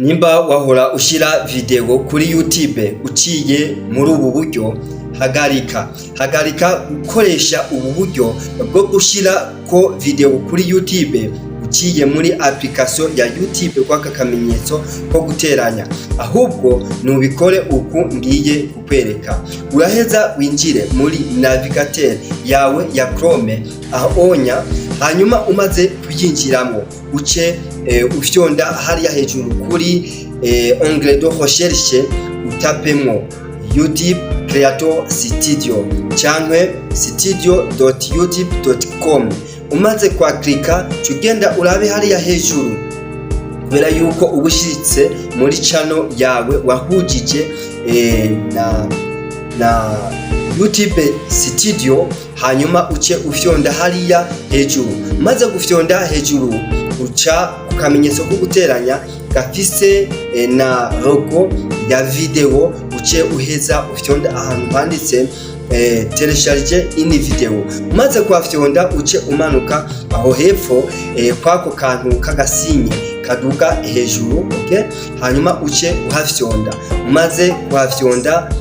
Nimba wahora ushira video kuri YouTube uciye muri ubu buryo, hagarika gukoresha ubu buryo bwo gushira ko video kuri YouTube uciye muri application ya YouTube kwa kakamenyetso ko guteranya, ahubwo nubikore uku ngiye kukwereka. Uraheza winjire muri navigateur yawe ya Chrome ahonya, hanyuma umaze kuyinjiramo uce ufyonda hariya hejuru kuri onglet de recherche utapemo YouTube Creator Studio cyangwa studio.youtube.com. umaze kwa klika tugenda urabe hariya hejuru, kubera yuko ubushitse muri channel yawe wahujije na YouTube Studio, hanyuma uce ufyonda hariya hejuru. Maze gufyonda hejuru uca kukamenyetso ko guteranya gafise na logo ya video, uce uheza ufyonda ahantu handitse telecharge ini video. Umaze kwafyonda uce umanuka aho hepfo kwako kantu kagasinye kaduga hejuru, okay? Hanyuma uce uhafyonda. Umaze kuhafyonda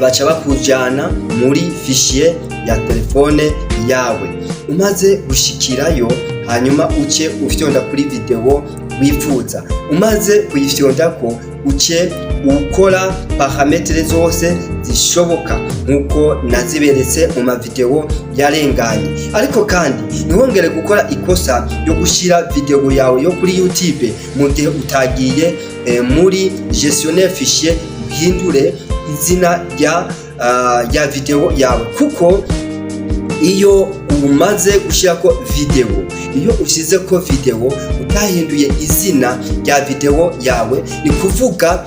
baca bakujana muri fichier ya telefone yawe. Umaze gushikirayo, hanyuma uce ufyonda kuri video wifuza. Umaze kuyifyonda ko uce ukora parametre zose zishoboka nkuko naziberetse mu mavideo yarenganye. Ariko kandi ntiwongere gukora ikosa yo gushira video yawe yo kuri YouTube mu gihe utagiye muri gestionnaire fichier uhindure izina ya video yawe, kuko iyo umaze gushira ko video, iyo ushize ko video utahinduye izina rya video yawe, ni kuvuga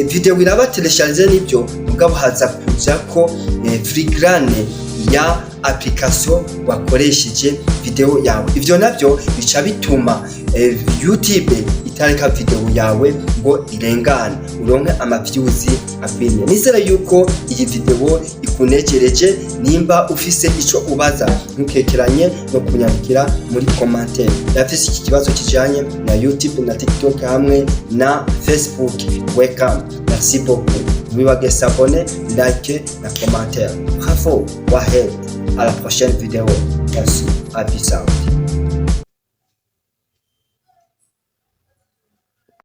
video iraba telecharge nibyo, mugabo haza kuja ko filigrane ya application wakoresheje video yawe. Ivyo navyo bica bituma YouTube itareka video yawe ngo irengane, uronke ama-views akwiye. Nizera yuko iyi video ikunejereje. Nimba ufise ico ubaza ntukekeranye no kunyandikira muri commentaire. Yafise iki kibazo kijanye na YouTube na TikTok hamwe na Facebook. Welcome. Merci beaucoup. Wibage s'abonner, like na commentaire. Bravo. Wahed. À la prochaine vidéo. Merci. À peace out.